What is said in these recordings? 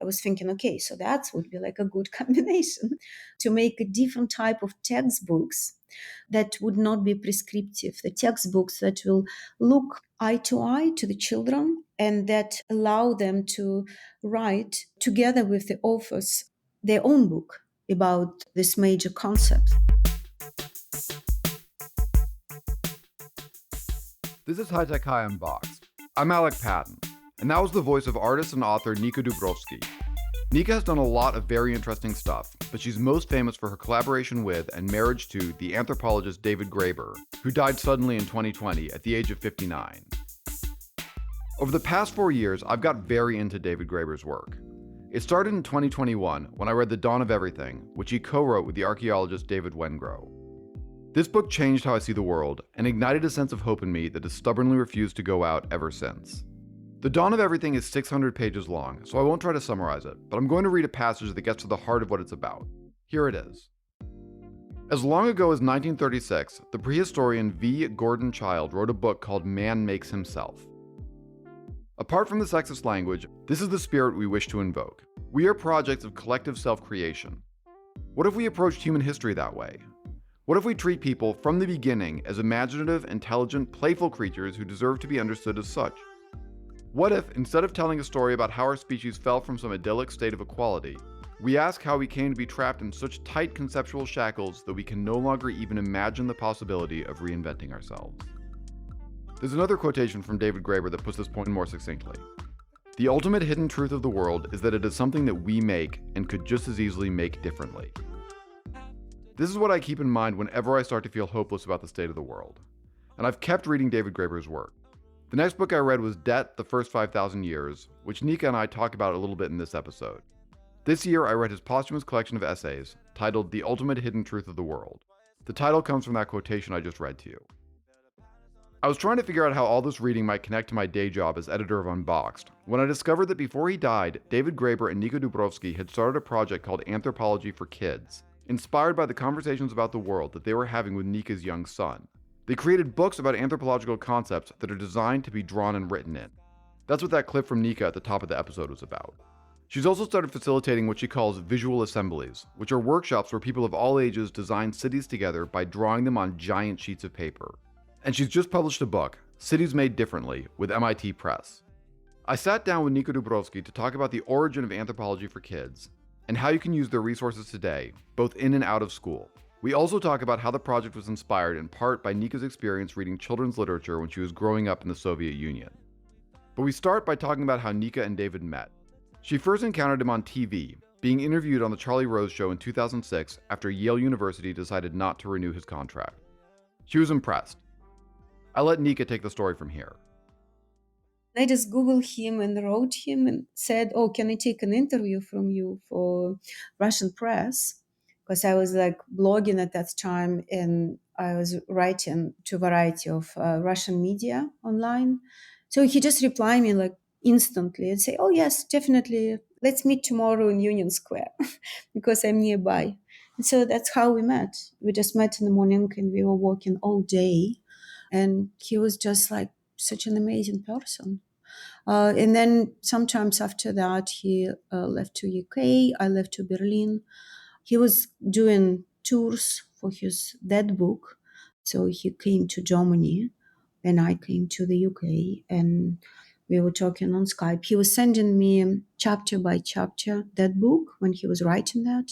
I was thinking, okay, so that would be like a good combination to make a different type of textbooks that would not be prescriptive, the textbooks that will look eye to eye to the children and that allow them to write together with the authors their own book about this major concept. This is High Tech High Unboxed. I'm Alec Patton, and that was the voice of artist and author Nika Dubrovsky. Nika has done a lot of very interesting stuff, but she's most famous for her collaboration with and marriage to the anthropologist David Graeber, who died suddenly in 2020 at the age of 59. Over the past 4 years, I've got very into David Graeber's work. It started in 2021 when I read The Dawn of Everything, which he co-wrote with the archaeologist David Wengrow. This book changed how I see the world and ignited a sense of hope in me that has stubbornly refused to go out ever since. The Dawn of Everything is 600 pages long, so I won't try to summarize it, but I'm going to read a passage that gets to the heart of what it's about. Here it is. As long ago as 1936, the prehistorian V. Gordon Childe wrote a book called Man Makes Himself. Apart from the sexist language, this is the spirit we wish to invoke. We are projects of collective self-creation. What if we approached human history that way? What if we treat people from the beginning as imaginative, intelligent, playful creatures who deserve to be understood as such? What if, instead of telling a story about how our species fell from some idyllic state of equality, we ask how we came to be trapped in such tight conceptual shackles that we can no longer even imagine the possibility of reinventing ourselves? There's another quotation from David Graeber that puts this point more succinctly. The ultimate hidden truth of the world is that it is something that we make and could just as easily make differently. This is what I keep in mind whenever I start to feel hopeless about the state of the world. And I've kept reading David Graeber's work. The next book I read was Debt, The First 5,000 Years, which Nika and I talk about a little bit in this episode. This year I read his posthumous collection of essays, titled The Ultimate Hidden Truth of the World. The title comes from that quotation I just read to you. I was trying to figure out how all this reading might connect to my day job as editor of Unboxed, when I discovered that before he died, David Graeber and Nika Dubrovsky had started a project called Anthropology for Kids, inspired by the conversations about the world that they were having with Nika's young son. They created books about anthropological concepts that are designed to be drawn and written in. That's what that clip from Nika at the top of the episode was about. She's also started facilitating what she calls visual assemblies, which are workshops where people of all ages design cities together by drawing them on giant sheets of paper. And she's just published a book, Cities Made Differently, with MIT Press. I sat down with Nika Dubrovsky to talk about the origin of anthropology for kids, and how you can use their resources today, both in and out of school. We also talk about how the project was inspired in part by Nika's experience reading children's literature when she was growing up in the Soviet Union. But we start by talking about how Nika and David met. She first encountered him on TV, being interviewed on The Charlie Rose Show in 2006 after Yale University decided not to renew his contract. She was impressed. I let Nika take the story from here. I just Googled him and wrote him and said, oh, can I take an interview from you for Russian press? Because I was like blogging at that time and I was writing to a variety of Russian media online. So he just replied me like instantly and say, oh, yes, definitely. Let's meet tomorrow in Union Square because I'm nearby. And so that's how we met. We just met in the morning and we were walking all day. And he was just like such an amazing person. And then sometimes after that, he left to UK. I left to Berlin. He was doing tours for his that book. So he came to Germany and I came to the UK and we were talking on Skype. He was sending me chapter by chapter that book when he was writing that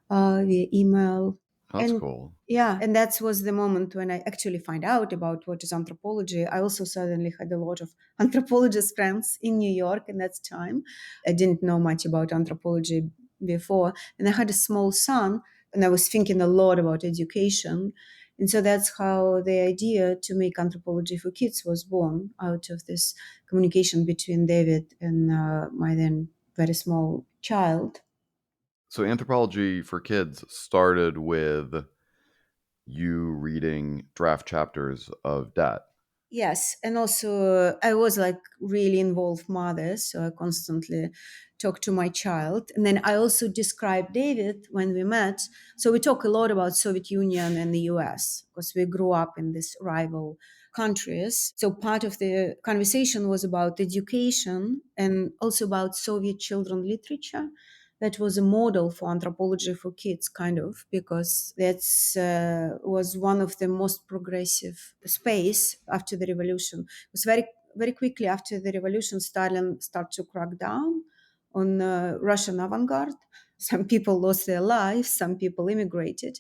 via email. That's cool. Yeah, and that was the moment when I actually find out about what is anthropology. I also suddenly had a lot of anthropologist friends in New York in that time. I didn't know much about anthropology before. And I had a small son, and I was thinking a lot about education. And so that's how the idea to make anthropology for kids was born, out of this communication between David and my then very small child. So Anthropology for Kids started with you reading draft chapters of Debt. Yes, and also I was like really involved mother, so I constantly talked to my child. And then I also described David when we met. So we talk a lot about Soviet Union and the US because we grew up in this rival countries. So part of the conversation was about education and also about Soviet children literature. That was a model for anthropology for kids, kind of, because that's was one of the most progressive space after the revolution. It was very quickly after the revolution, Stalin started to crack down on Russian avant-garde. Some people lost their lives, some people immigrated,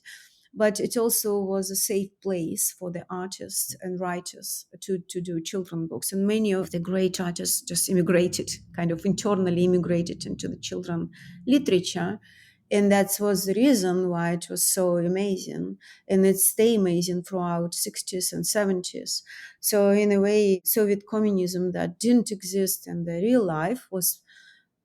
but it also was a safe place for the artists and writers to do children books. And many of the great artists just immigrated, kind of internally immigrated into the children literature. And that was the reason why it was so amazing. And it stayed amazing throughout 60s and 70s. So in a way, Soviet communism that didn't exist in the real life was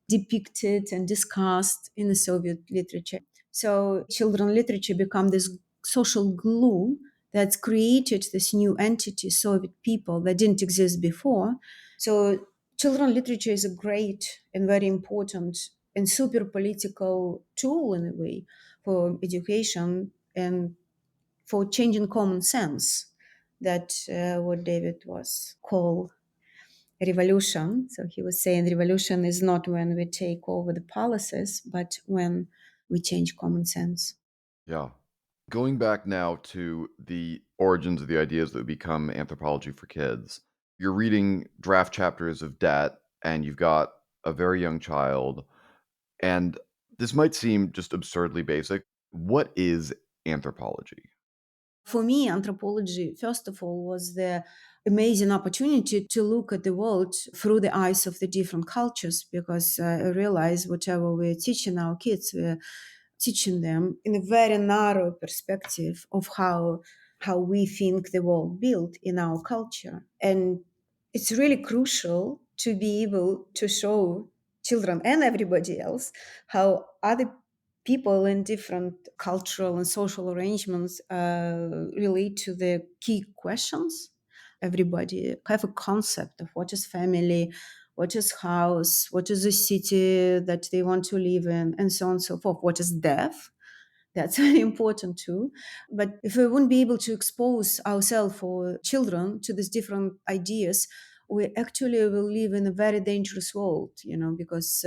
depicted and discussed in the Soviet literature. So children literature become this social glue that's created this new entity, Soviet people, that didn't exist before. So children literature is a great and very important and super political tool in a way for education and for changing common sense. That what David was called revolution. So he was saying revolution is not when we take over the palaces, but when we change common sense. Yeah. Going back now to the origins of the ideas that would become anthropology for kids, you're reading draft chapters of Debt, and you've got a very young child. And this might seem just absurdly basic. What is anthropology? For me, anthropology, first of all, was the amazing opportunity to look at the world through the eyes of the different cultures, because I realize whatever we're teaching our kids, we're teaching them in a very narrow perspective of how we think the world built in our culture. And it's really crucial to be able to show children and everybody else how other people in different cultural and social arrangements relate to the key questions. Everybody have a concept of what is family, what is house, what is the city that they want to live in, and so on and so forth. What is death? That's very important too. But if we wouldn't be able to expose ourselves or children to these different ideas, we actually will live in a very dangerous world, because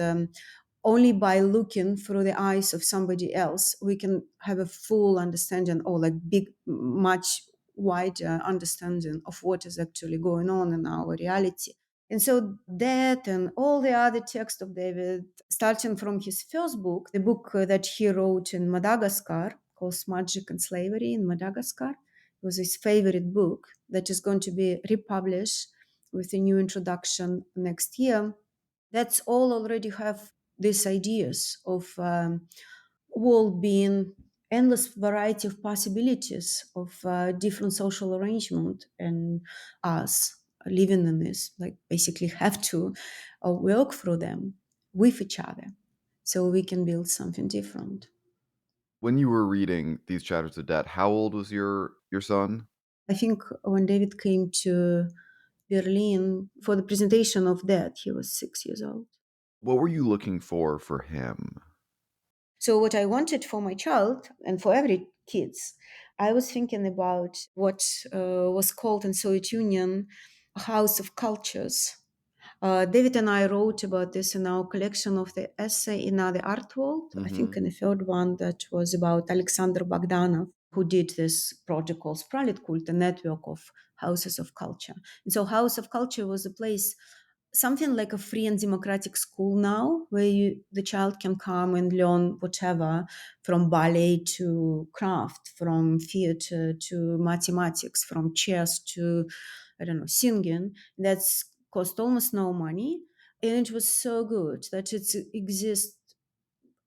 only by looking through the eyes of somebody else we can have a full understanding, or like big, much wider understanding of what is actually going on in our reality. And so that and all the other text of David, starting from his first book, the book that he wrote in Madagascar, called Magic and Slavery in Madagascar, it was his favorite book that is going to be republished with a new introduction next year. That's all already have these ideas of world being endless variety of possibilities of different social arrangement, and us living in this, like, basically have to work through them with each other so we can build something different. When you were reading these chapters of Debt, how old was your son? I think when David came to Berlin for the presentation of that, he was 6 years old. What were you looking for him? So what I wanted for my child and for every kids, I was thinking about what was called in Soviet Union a house of cultures. David and I wrote about this in our collection of the essay in the art world. I think Mhm. in the third one that was about Alexander Bogdanov, who did this project called Spralit Cult, a network of houses of culture. And so House of Culture was a place, something like a free and democratic school now, where the child can come and learn whatever, from ballet to craft, from theater to mathematics, from chess to, I don't know, singing. That's cost almost no money. And it was so good that it exists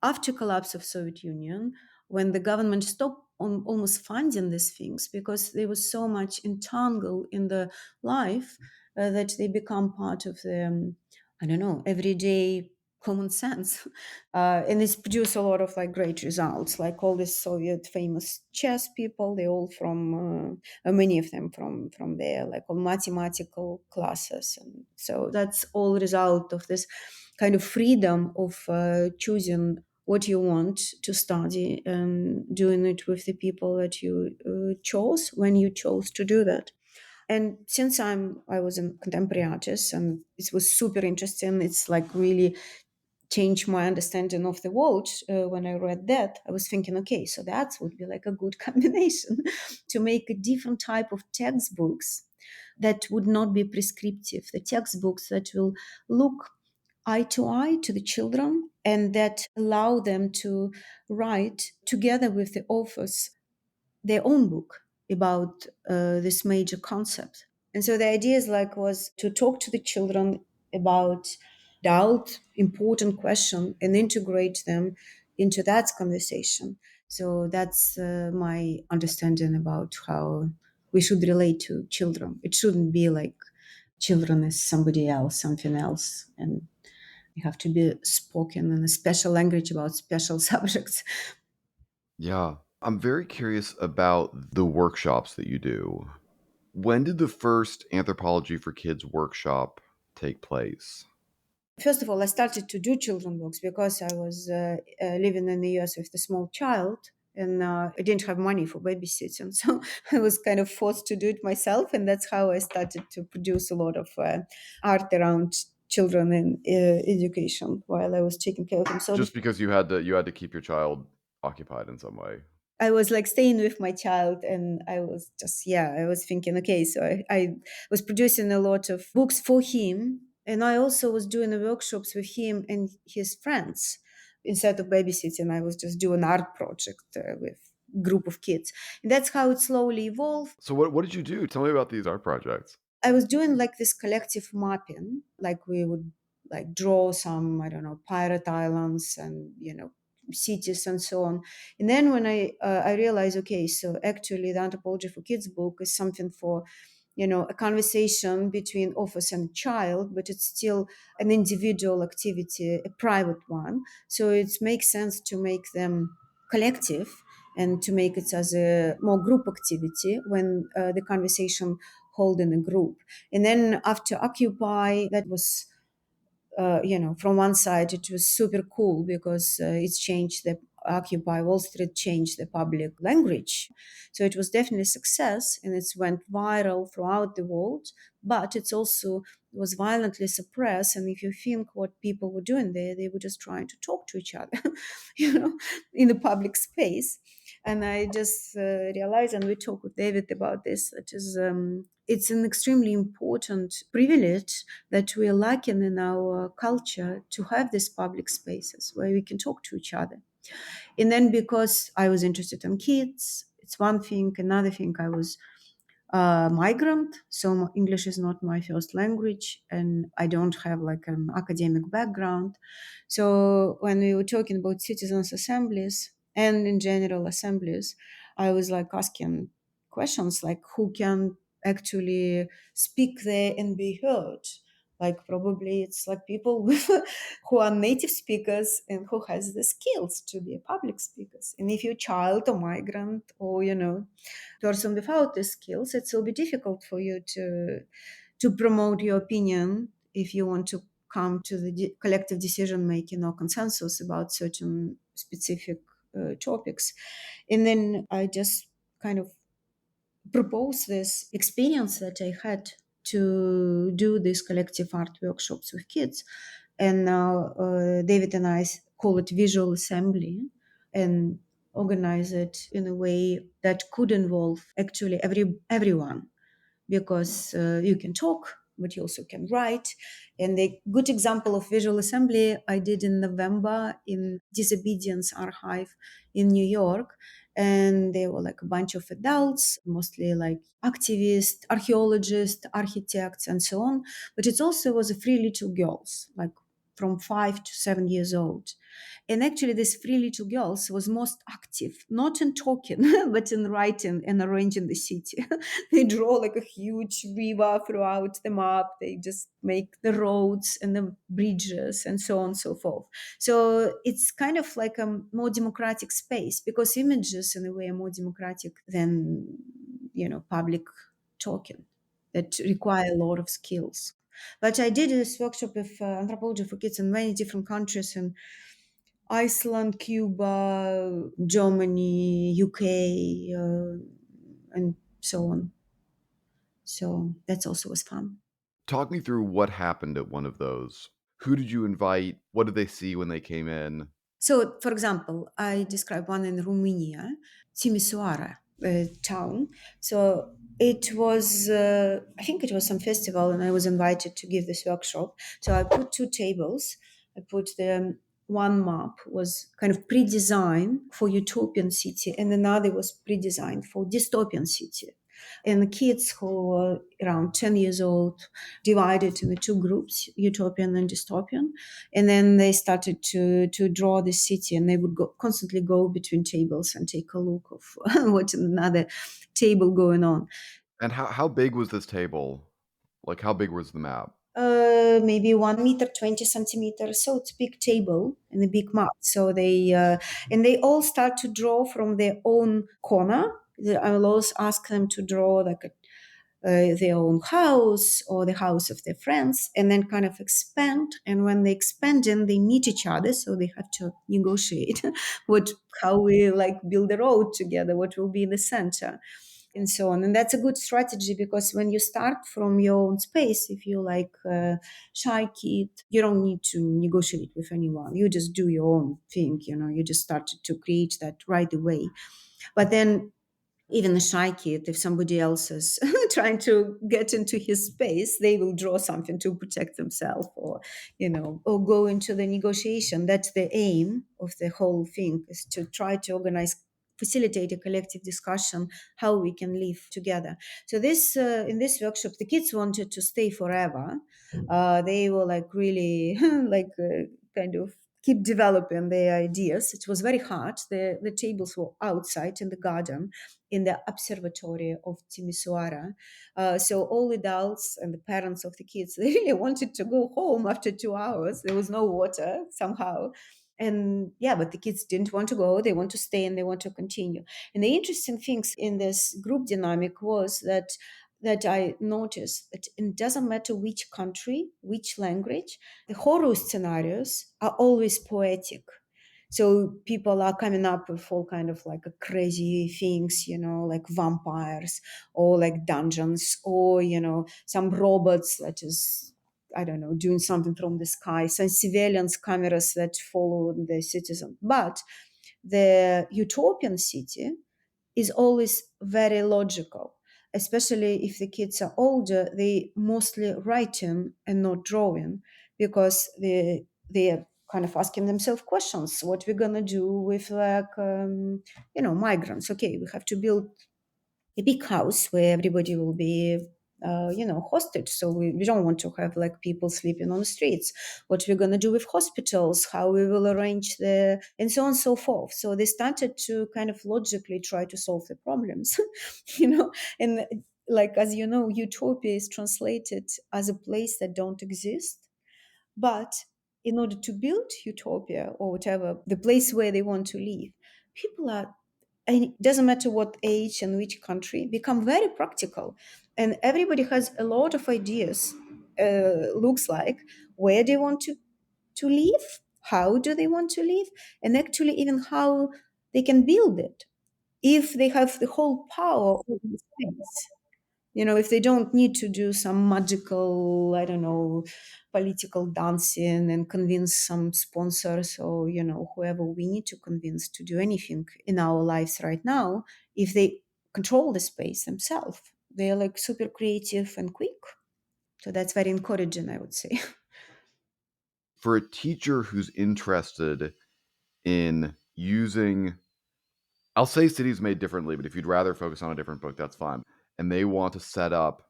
after collapse of Soviet Union, when the government stopped almost funding these things because they were so much entangled in the life that they become part of the, I don't know, everyday common sense. And it's produced a lot of like great results, like all these Soviet famous chess people, they all from, many of them from there, like all mathematical classes. And so that's all result of this kind of freedom of choosing what you want to study and doing it with the people that you chose when you chose to do that. And since I was a contemporary artist, and it was super interesting, it's like really changed my understanding of the world. When I read that, I was thinking, okay, so that would be like a good combination to make a different type of textbooks that would not be prescriptive, the textbooks that will look eye to eye to the children and that allow them to write together with the authors their own book about this major concept. And so the idea is like was to talk to the children about doubt, important question, and integrate them into that conversation. So that's my understanding about how we should relate to children. It shouldn't be like children is somebody else, something else, and you have to be spoken in a special language about special subjects. Yeah. I'm very curious about the workshops that you do. When did the first Anthropology for Kids workshop take place? First of all, I started to do children books because I was living in the US with a small child, and I didn't have money for babysitting. So I was kind of forced to do it myself. And that's how I started to produce a lot of art around children and education while I was taking care of them. So Just because you had to keep your child occupied in some way. I was like staying with my child, and I was just, yeah, I was thinking, okay, so I was producing a lot of books for him. And I also was doing the workshops with him and his friends. Instead of babysitting, I was just doing art project with group of kids. And that's how it slowly evolved. So what did you do? Tell me about these art projects. I was doing like this collective mapping, like we would like draw some, I don't know, pirate islands and, cities and so on. And then when I realized, okay, so actually the Anthropology for Kids book is something for, a conversation between author and child, but it's still an individual activity, a private one. So it makes sense to make them collective and to make it as a more group activity when the conversation hold in a group. And then after Occupy, that was from one side, it was super cool because it's changed the Occupy Wall Street changed the public language. So it was definitely a success and it's went viral throughout the world, but it's also was violently suppressed. And if you think what people were doing there, they were just trying to talk to each other, in the public space. And I just realized, and we talked with David about this, that is, it's an extremely important privilege that we're lacking in our culture to have these public spaces where we can talk to each other. And then because I was interested in kids, it's one thing. Another thing, I was migrant, so English is not my first language, and I don't have like an academic background. So when we were talking about citizens' assemblies and in general assemblies, I was like asking questions like who can actually speak there and be heard. Like probably it's like people with, who are native speakers and who has the skills to be public speakers. And if you're a child or migrant or person without the skills, it will be difficult for you to promote your opinion if you want to come to the collective decision making or consensus about certain specific topics. And then I just kind of propose this experience that I had to do these collective art workshops with kids. And now David and I call it visual assembly and organize it in a way that could involve actually everyone because you can talk, but you also can write. And a good example of visual assembly I did in November in Disobedience Archive in New York. And there were like a bunch of adults, mostly like activists, archaeologists, architects, and so on. But it also was a three little girls, like from 5 to 7 years old. And actually, these three little girls was most active, not in talking, but in writing and arranging the city. They draw like a huge river throughout the map. They just make the roads and the bridges and so on and so forth. So it's kind of like a more democratic space because images in a way are more democratic than, public talking that require a lot of skills. But I did this workshop with Anthropology for Kids in many different countries, and Iceland, Cuba, Germany, UK, and so on. So that's also was fun. Talk me through what happened at one of those. Who did you invite? What did they see when they came in? So, for example, I describe one in Romania, Timisoara town. So it was, I think it was some festival, and I was invited to give this workshop. So I put two tables. I put the one map was kind of pre-designed for utopian city, and another was pre-designed for dystopian city. And the kids who were around 10 years old divided into two groups, utopian and dystopian, and then they started to draw the city, and they would constantly go between tables and take a look of what's another table going on. And how big was this table? Like, how big was the map? Maybe 1 meter 20 centimeters, so it's a big table and a big map. So they and they all start to draw from their own corner. I will always ask them to draw like their own house or the house of their friends, and then kind of expand. And when they expand, then they meet each other, so they have to negotiate what how we like build a road together, what will be in the center, and so on. And that's a good strategy, because when you start from your own space, if you like a shy kid, you don't need to negotiate with anyone. You just do your own thing, you just started to create that right away. But then even a shy kid, if somebody else is trying to get into his space, they will draw something to protect themselves, or go into the negotiation. That's the aim of the whole thing, is to try to organize, facilitate a collective discussion how we can live together. So this in this workshop, the kids wanted to stay forever. They were like really like kind of keep developing their ideas. It was very hard. The tables were outside in the garden, in the observatory of Timisoara. So all adults and the parents of the kids, they really wanted to go home after 2 hours. There was no water somehow. And yeah, but the kids didn't want to go. They want to stay and they want to continue. And the interesting things in this group dynamic was that I noticed that it doesn't matter which country, which language, the horror scenarios are always poetic. So people are coming up with all kind of like crazy things, like vampires or like dungeons, or some robots that is, I don't know, doing something from the sky, some surveillance cameras that follow the citizen. But the utopian city is always very logical, especially if the kids are older. They mostly writing and not drawing, because they're kind of asking themselves questions. What we're gonna do with like migrants? Okay, we have to build a big house where everybody will be hostage. So we don't want to have like people sleeping on the streets. What we're going to do with hospitals, how we will arrange the, and so on and so forth. So they started to kind of logically try to solve the problems. And like, as you know, utopia is translated as a place that don't exist. But in order to build utopia or whatever, the place where they want to live, people are, and it doesn't matter what age and which country, become very practical. And everybody has a lot of ideas, looks like, where they want to live, how do they want to live, and actually even how they can build it if they have the whole power of the space. If they don't need to do some magical, I don't know, political dancing and convince some sponsors, or whoever we need to convince to do anything in our lives right now, if they control the space themselves, they're like super creative and quick. So that's very encouraging, I would say. For a teacher who's interested in using, I'll say cities made differently, but if you'd rather focus on a different book, that's fine. And they want to set up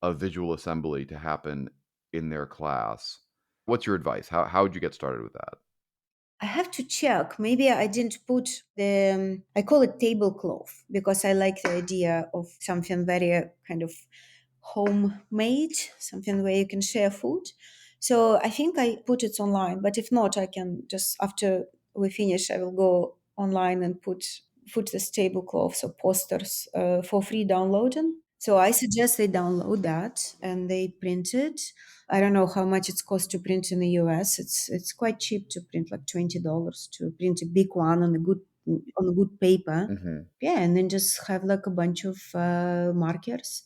a visual assembly to happen in their class. What's your advice? How would you get started with that? I have to check. Maybe I didn't put I call it tablecloth, because I like the idea of something very kind of homemade, something where you can share food. So I think I put it online, but if not, I can just, after we finish, I will go online and put this tablecloths or posters for free downloading. So I suggest they download that and they print it. I don't know how much it's cost to print in the US. It's quite cheap to print, like $20 to print a big one on a good paper. Hmm. Yeah, and then just have like a bunch of markers,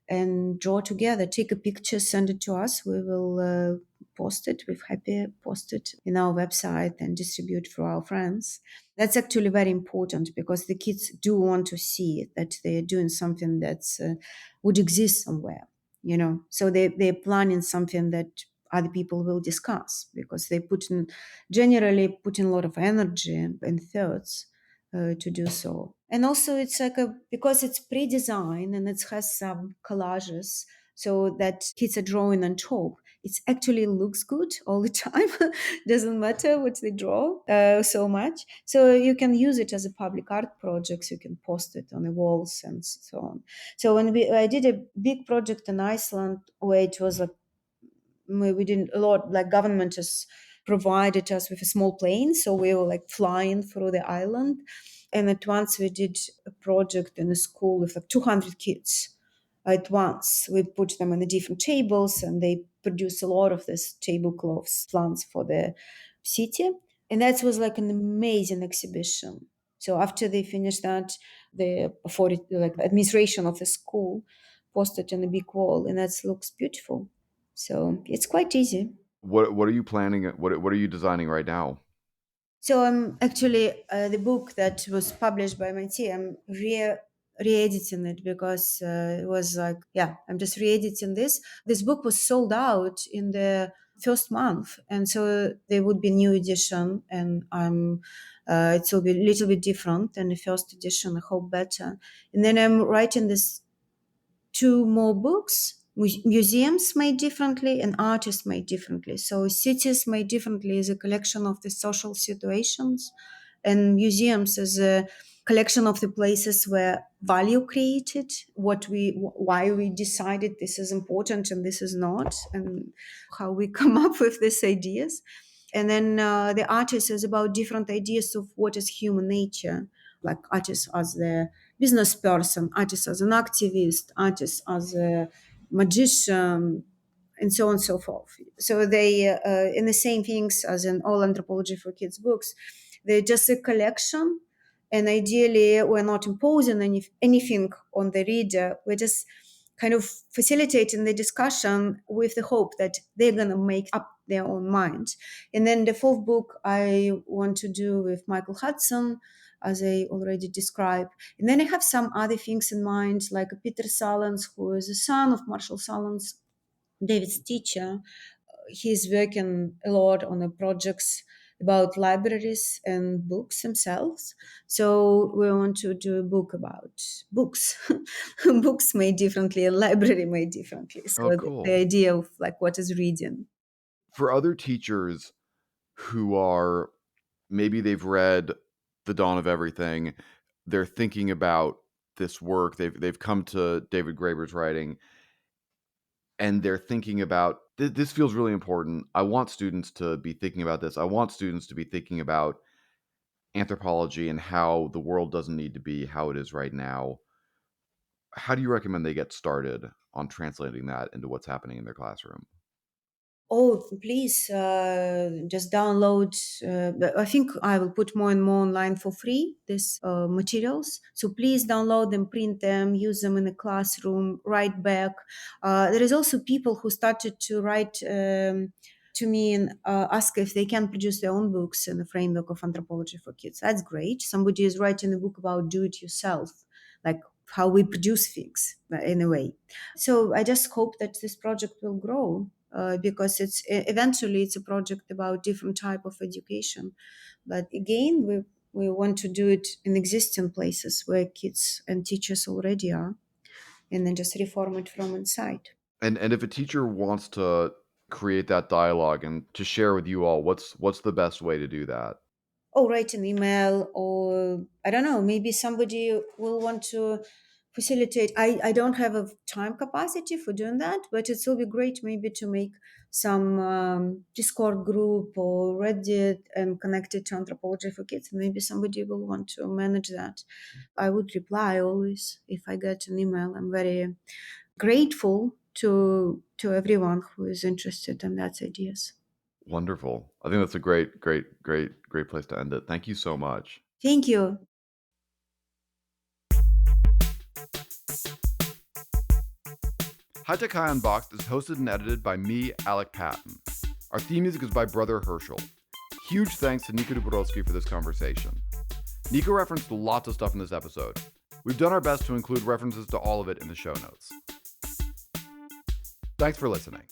and draw together. Take a picture, send it to us. We will post it. We're happy post it in our website and distribute for our friends. That's actually very important because the kids do want to see that they're doing something that's would exist somewhere, So they're planning something that other people will discuss because they generally put in a lot of energy and thoughts to do so. And also, it's like because it's pre-designed and it has some collages, so that kids are drawing on top. It actually looks good all the time. Doesn't matter what they draw so much. So you can use it as a public art project. You can post it on the walls and so on. So I did a big project in Iceland where it was like we didn't a lot like government just provided us with a small plane, so we were like flying through the island, and at once we did a project in a school with like 200 kids. At once we put them on the different tables and they produced a lot of this tablecloths plants for the city, and that was like an amazing exhibition. So after they finished that, the authority, like the administration of the school, posted on a big wall, and that looks beautiful. So it's quite easy. What are you planning? What are you designing right now? So I'm actually the book that was published by my team. I'm re-editing it because it was like, yeah, I'm just re-editing this. This book was sold out in the first month, and so there would be new edition, and it will be a little bit different than the first edition. I hope better. And then I'm writing this two more books. Museums made differently and artists made differently. So cities made differently is a collection of the social situations, and museums is a collection of the places where value created, why we decided this is important and this is not, and how we come up with these ideas. And then the artist is about different ideas of what is human nature, like artists as the business person, artist as an activist, artist as a magician, and so on and so forth. So they, in the same things as in all Anthropology for Kids books, they're just a collection. And ideally, we're not imposing anything on the reader. We're just kind of facilitating the discussion with the hope that they're going to make up their own mind. And then the fourth book I want to do with Michael Hudson, as I already described. And then I have some other things in mind, like Peter Salons, who is the son of Marshall Salons, David's teacher. He's working a lot on the projects about libraries and books themselves. So we want to do a book about books, books made differently and library made differently. Oh, So the cool. idea of like what is reading. For other teachers who are maybe they've read The Dawn of Everything, they're thinking about this work. They've come to David Graeber's writing and they're thinking about this feels really important. I want students to be thinking about this. I want students to be thinking about anthropology and how the world doesn't need to be how it is right now. How do you recommend they get started on translating that into what's happening in their classroom? Oh, please just download. I think I will put more and more online for free, these materials. So please download them, print them, use them in the classroom, write back. There is also people who started to write to me and ask if they can produce their own books in the framework of Anthropology for Kids. That's great. Somebody is writing a book about do it yourself, like how we produce things in a way. So I just hope that this project will grow because it's eventually it's a project about different type of education. But again, we want to do it in existing places where kids and teachers already are, and then just reform it from inside. And if a teacher wants to create that dialogue and to share with you all, what's the best way to do that? Or write an email, or I don't know, maybe somebody will want to facilitate. I don't have a time capacity for doing that, but it will be great maybe to make some Discord group or Reddit and connect it to Anthropology for Kids. Maybe somebody will want to manage that. I would reply always if I get an email. I'm very grateful to everyone who is interested in that ideas. Wonderful. I think that's a great place to end it. Thank you so much. Thank you. High Tech High Unboxed is hosted and edited by me, Alec Patton. Our theme music is by Brother Herschel. Huge thanks to Nika Dubrovsky for this conversation. Nika referenced lots of stuff in this episode. We've done our best to include references to all of it in the show notes. Thanks for listening.